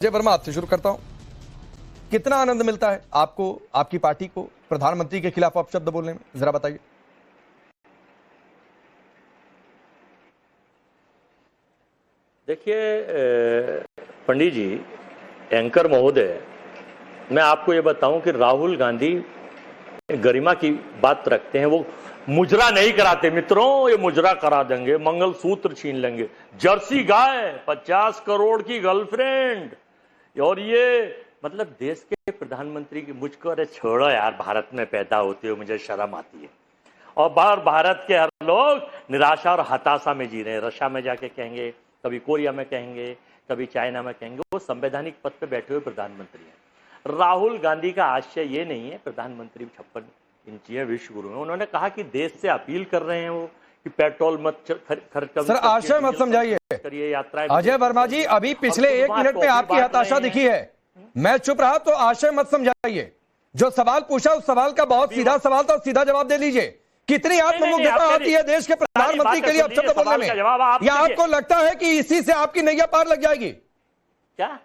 अजय वर्मा, आपसे शुरू करता हूं। कितना आनंद मिलता है आपको, आपकी पार्टी को प्रधानमंत्री के खिलाफ अपशब्द बोलने में, जरा बताइए। देखिए पंडित जी, एंकर महोदय, मैं आपको ये बताऊं कि राहुल गांधी गरिमा की बात रखते हैं। वो मुजरा नहीं कराते मित्रों, ये मुजरा करा देंगे, मंगलसूत्र छीन लेंगे। जर्सी गाय, 50 करोड़ की गर्लफ्रेंड, और ये मतलब देश के प्रधानमंत्री की। मुझको अरे छोड़ो यार, भारत में पैदा होते हो मुझे शर्म आती है। और भारत के हर लोग निराशा और हताशा में जी रहे हैं। रशिया में जाके कहेंगे, कभी कोरिया में कहेंगे, कभी चाइना में कहेंगे। वो संवैधानिक पद पे बैठे हुए प्रधानमंत्री हैं। राहुल गांधी का आशय ये नहीं है, प्रधानमंत्री 56 इंची विश्व गुरु हैं। उन्होंने कहा कि देश से अपील कर रहे हैं वो कि पेट्रोल मत खर्च कर। सर, आशय मत समझाइए करिए यात्राएं। अजय वर्मा जी, अभी पिछले 1 मिनट में आपकी हताशा दिखी है। मैं चुप रहा तो आशय मत समझाइए। जो सवाल पूछा उस सवाल का बहुत सीधा सवाल था, सीधा जवाब दे लीजिए। कितनी आत्ममुग्धता आती है देश के प्रधानमंत्री के लिए अपशब्द बोलने में? या आपको लगता है कि इसी से आपकी नैया पार लग जाएगी क्या?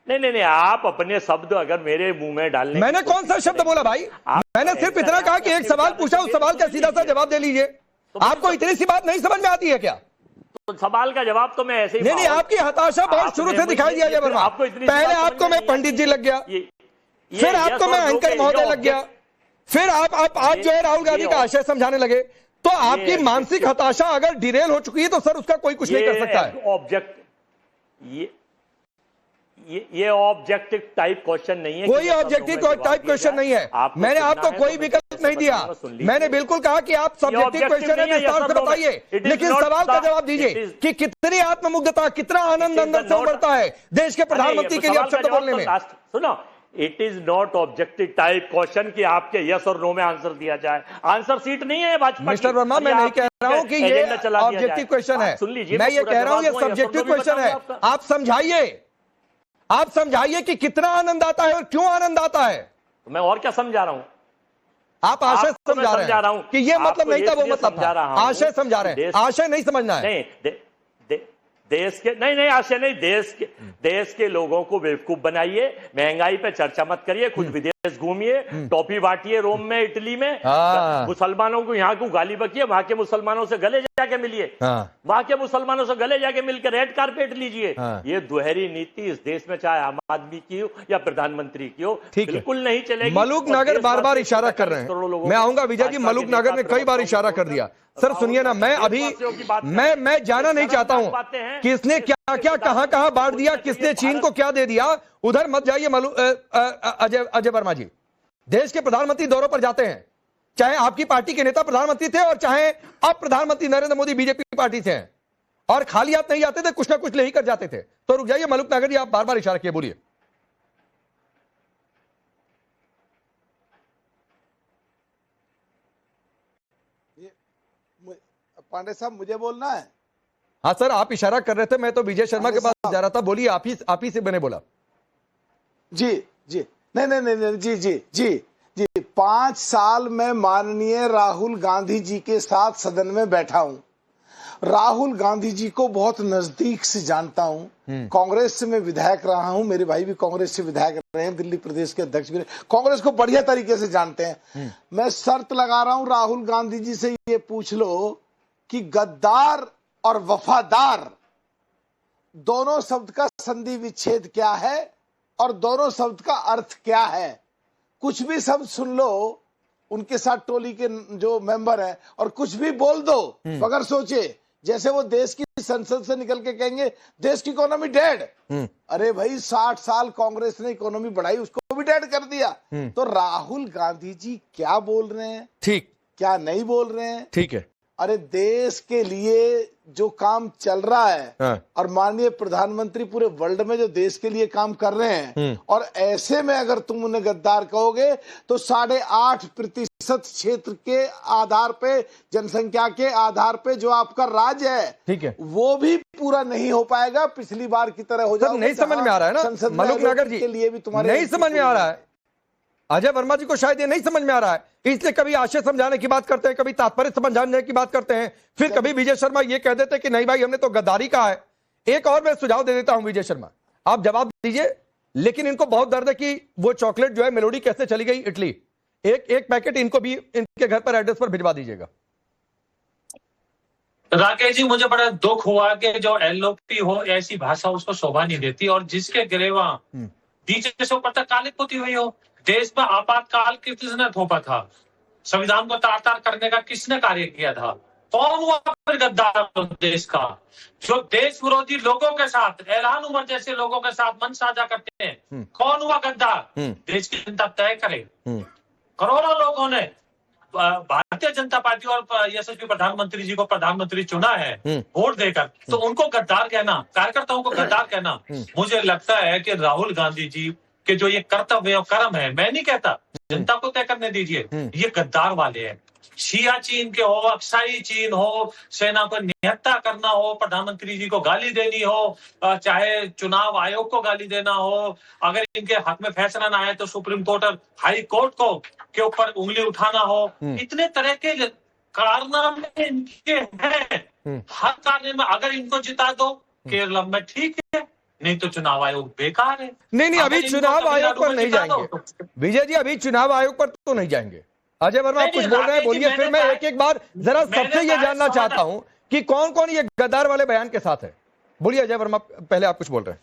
नहीं, आप अपने शब्द अगर मेरे मुंह में डालने। मैंने कौन सा शब्द बोला भाई? मैंने सिर्फ इतना कहा कि एक सवाल पूछा, उस सवाल का सीधा सा जवाब दे लीजिए। आपको इतनी सी बात नहीं समझ में आती है क्या? तो सवाल का जवाब तो मैं ऐसे ही। नहीं, आपकी हताशा बहुत शुरू से दिखाई दिया। वर्मा, पहले आपको मैं पंडित जी लग गया, फिर आपको मैं एंकर महोदय लग गया, फिर आप आज जो है राहुल गांधी का आशय समझाने लगे। तो आपकी मानसिक हताशा अगर डिरेल हो चुकी है तो सर उसका कोई कुछ नहीं कर सकता है। ऑब्जेक्ट ये ऑब्जेक्टिव टाइप क्वेश्चन नहीं है। कोई ऑब्जेक्टिव टाइप क्वेश्चन नहीं है। मैंने आपको कोई विकल्प नहीं दिया। मैंने बिल्कुल कहा कि आप सब्जेक्टिव क्वेश्चन है, विस्तार से बताइए, लेकिन सवाल का जवाब दीजिए कि कितनी आत्ममुग्धता, कितना आनंद अंदर से उमड़ता है देश के प्रधानमंत्री के लिए अपशब्द बोलने में। सुनो, it is not objective type question कि आपके यस और नो में आंसर दिया जाए। आंसर सीट नहीं है भाजपा। मिस्टर वर्मा, मैं नहीं कह रहा हूं कि ये ऑब्जेक्टिव क्वेश्चन है। मैं ये कह रहा हूं ये सब्जेक्टिव क्वेश्चन है। आप समझाइए कि कितना आनंद आता है और क्यों आनंद आता है। तो मैं और क्या समझा रहा हूं? आप आशय समझा रहे हैं कि ये मतलब नहीं था, वो मतलब था। आशय समझा रहे हैं, आशय नहीं समझना है। नहीं, देश के नहीं आशय नहीं, देश के लोगों को बेवकूफ बनाइए। महंगाई पे चर्चा मत करिए, खुद विदेश घूमिए, टॉफी बांटिए रोम में, इटली में। मुसलमानों को यहाँ को गाली बकिए, वहां के मुसलमानों से गले जाके मिलिए। वहां के मुसलमानों से गले जाके मिलकर रेड कारपेट लीजिए। ये दोहरी नीति इस देश में चाहे आम आदमी की हो या प्रधानमंत्री की हो, बिल्कुल नहीं चलेगी। मलूक नागर बार बार इशारा कर रहे हैं। मैं आऊंगा विजय जी, मलूक नागर ने कई बार इशारा कर दिया। सर सुनिए ना, मैं जाना नहीं चाहता हूं किसने क्या क्या कहां बांट दिया, किसने चीन को क्या दे दिया। उधर मत जाइए अजय वर्मा जी। देश के प्रधानमंत्री दौरों पर जाते हैं, चाहे आपकी पार्टी के नेता प्रधानमंत्री थे और चाहे अब प्रधानमंत्री नरेंद्र मोदी बीजेपी पार्टी से हैं, और खाली हाथ नहीं जाते थे, कुछ ना कुछ ले ही कर जाते थे। तो रुक जाइए मलूक नागर जी, आप बार बार इशारा किए, बोलिए। पांडे साहब, मुझे बोलना है? हाँ सर, आप इशारा कर रहे थे, मैं तो विजय शर्मा के पास जा रहा था। बोलिए, आप ही से मैंने बोला। जी नहीं, जी 5 साल में माननीय राहुल गांधी जी के साथ सदन में बैठा हूं। राहुल गांधी जी को बहुत नजदीक से जानता हूं। कांग्रेस से मैं विधायक रहा हूं, मेरे भाई भी कांग्रेस से विधायक रहे हैं, दिल्ली प्रदेश के अध्यक्ष भी रहे। कांग्रेस को बढ़िया तरीके से जानते हैं। मैं शर्त लगा रहा हूं, राहुल गांधी जी से ये पूछ लो कि गद्दार और वफादार दोनों शब्द का संधि विच्छेद क्या है और दोनों शब्द का अर्थ क्या है। कुछ भी शब्द सुन लो उनके साथ टोली के जो मेंबर हैं और कुछ भी बोल दो बगैर सोचे, जैसे वो देश की संसद से निकल के कहेंगे देश की इकोनॉमी डेड। अरे भाई, 60 साल कांग्रेस ने इकोनॉमी बढ़ाई, उसको भी डेड कर दिया। तो राहुल गांधी जी क्या बोल रहे हैं, ठीक, क्या नहीं बोल रहे हैं, ठीक है। अरे देश के लिए जो काम चल रहा है और माननीय प्रधानमंत्री पूरे वर्ल्ड में जो देश के लिए काम कर रहे हैं, और ऐसे में अगर तुम उन्हें गद्दार कहोगे तो 8.5% क्षेत्र के आधार पे, जनसंख्या के आधार पे जो आपका राज्य है, ठीक है, वो भी पूरा नहीं हो पाएगा। पिछली बार की तरह हो जाएगा। नहीं समझ में आ रहा है ना मलूक नागर जी, के लिए भी तुम्हारे नहीं समझ में आ रहा है। अजय वर्मा जी को शायद ये नहीं समझ में आ रहा है, इसलिए कभी आशय समझाने की बात करते हैं, कभी तात्पर्य समझाने की बात करते हैं, फिर कभी विजय शर्मा ये कह देते हैं कि नहीं भाई हमने तो गद्दारी कहा है। एक और मैं सुझाव दे देता हूं विजय शर्मा, आप जवाब दीजिए, लेकिन इनको बहुत दर्द है कि वो चॉकलेट जो है मेलोडी कैसे चली गई इटली। एक पैकेट इनको भी इनके घर पर एड्रेस पर भिजवा दीजिएगा। राकेश जी, मुझे बड़ा दुख हुआ कि जो एलओपी हो ऐसी भाषा उसको शोभा नहीं देती, और जिसके गिरेवा डीजे से ऊपर तक काली पुती हुई हो। देश में आपातकाल किसने थोपा था? संविधान को तार तार करने का किसने कार्य किया था? कौन हुआ फिर गद्दार देश का? जो देश विरोधी लोगों के साथ, एलान उमर जैसे लोगों के साथ मन साझा करते हैं, कौन हुआ गद्दार? देश की जनता तय करे। करोड़ों लोगों ने भारतीय जनता पार्टी और यशस्वी प्रधानमंत्री जी को प्रधानमंत्री चुना है वोट देकर, तो उनको गद्दार कहना, कार्यकर्ताओं को गद्दार कहना, मुझे लगता है कि राहुल गांधी जी के जो ये कर्तव्य और कर्म है, मैं नहीं कहता, जनता को तय करने दीजिए, ये गद्दार वाले हैं। शिया चीन के हो, अक्साई चीन हो, सेना को निहत्था करना हो, प्रधानमंत्री जी को गाली देनी हो, चाहे चुनाव आयोग को गाली देना हो, अगर इनके हक में फैसला ना आए तो सुप्रीम कोर्ट और हाई कोर्ट को के ऊपर उंगली उठाना हो, इतने तरह के कारनामे इनके हैं। हर कारनामे में अगर इनको जिता दो केरल में ठीक है, नहीं तो चुनाव आयोग बेकार है। नहीं, अभी चुनाव आयोग पर नहीं जाएंगे विजय जी, अभी चुनाव आयोग पर तो नहीं जाएंगे। अजय वर्मा आप कुछ बोल रहे हैं, बोलिए, फिर मैं एक बार जरा सबसे ये जानना चाहता हूं कि कौन कौन ये गद्दार वाले बयान के साथ है। बोलिए अजय वर्मा, पहले आप कुछ बोल रहे हैं।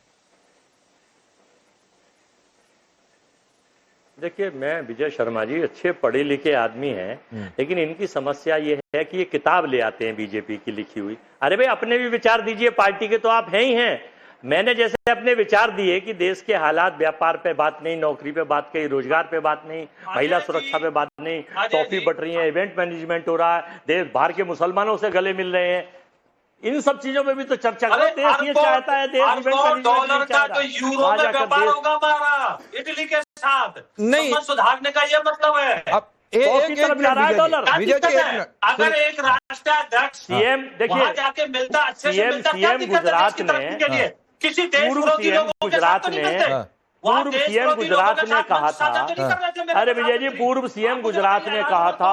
देखिए, मैं विजय शर्मा जी अच्छे पढ़े लिखे आदमी हैं, लेकिन इनकी समस्या ये है कि ये किताब ले आते हैं बीजेपी की लिखी हुई। अरे भाई, अपने भी विचार दीजिए, पार्टी के तो आप हैं ही हैं। मैंने जैसे अपने विचार दिए कि देश के हालात, व्यापार पे बात नहीं, नौकरी पे बात कही, रोजगार पे बात नहीं, महिला सुरक्षा पे बात नहीं, टॉफी बट रही है, इवेंट मैनेजमेंट हो रहा है, देश बाहर के मुसलमानों से गले मिल रहे हैं, इन सब चीजों पे भी तो चर्चा करो। देश ये चाहता है, देश डॉलर का तो यूरो में व्यापार होगा हमारा इटली के साथ, नहीं सुधारने का ये मतलब है। अब अगर एक राष्ट्राध्यक्ष सीएम, देखिए जाके मिलता, अच्छे से मिलता, सीएम गुजरात ने, किसी देश विरोधी लोगों के साथ तो नहीं मिलते। पूर्व सीएम गुजरात ने कहा था, अरे विजय जी, पूर्व सीएम गुजरात ने कहा था,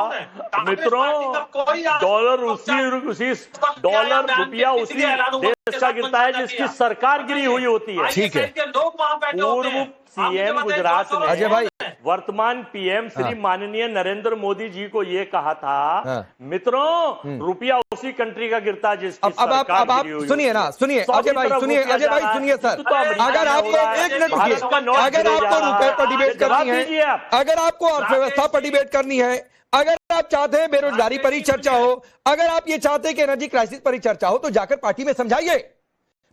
मित्रों, डॉलर रुपया उसी देश का गिरता है जिसकी सरकार गिरी हुई होती है। ठीक है, पूर्व सीएम गुजरात ने अजय भाई वर्तमान पीएम श्री माननीय नरेंद्र मोदी जी को ये कहा था, मित्रों, रुपया उसी कंट्री का गिरता है जिसकी सरकार अब आप सुनिए ना, सुनिए अजय भाई, सुनिए अजय भाई, सुनिए सर, अगर आपको एक मिनट रुकिए, अगर आपको रुपए पर डिबेट करनी है, अगर आपको अर्थव्यवस्था पर डिबेट करनी है, अगर आप चाहते हैं बेरोजगारी पर ही चर्चा हो, अगर आप ये चाहते हैं कि एनर्जी क्राइसिस पर ही चर्चा हो, तो जाकर पार्टी में समझाइए,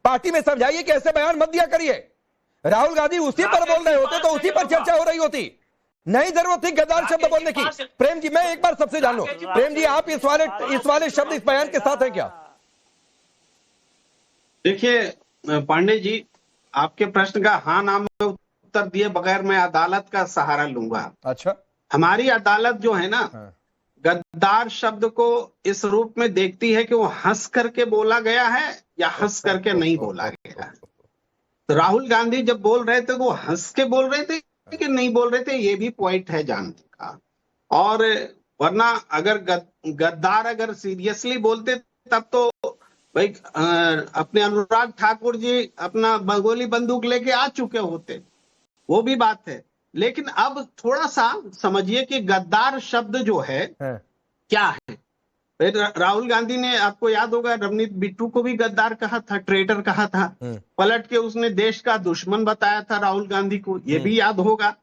पार्टी में समझाइए कि ऐसे बयान मत दिया करिए। राहुल गांधी उसी पर बोल रहे होते तो उसी पर चर्चा हो रही होती, नहीं जरूरत थी गद्दार शब्द बोलने की। प्रेम जी, मैं एक बार सबसे जान लूं, प्रेम जी, आप इस वाले शब्द, इस बयान के साथ हैं क्या? देखिए पांडे जी, आपके प्रश्न का हाँ नाम में उत्तर दिए बगैर मैं अदालत का सहारा लूंगा। अच्छा, हमारी अदालत जो है ना, गद्दार शब्द को इस रूप में देखती है कि वो हंस करके बोला गया है या हंस करके नहीं बोला गया। तो राहुल गांधी जब बोल रहे थे वो हंस के बोल रहे थे कि नहीं बोल रहे थे, ये भी पॉइंट है जानने का। और वरना अगर गद्दार अगर सीरियसली बोलते तब तो भाई अपने अनुराग ठाकुर जी अपना गोली बंदूक लेके आ चुके होते, वो भी बात है। लेकिन अब थोड़ा सा समझिए कि गद्दार शब्द जो है क्या है। राहुल गांधी ने, आपको याद होगा, रवनीत बिट्टू को भी गद्दार कहा था, ट्रेटर कहा था, पलट के उसने देश का दुश्मन बताया था राहुल गांधी को, ये भी याद होगा।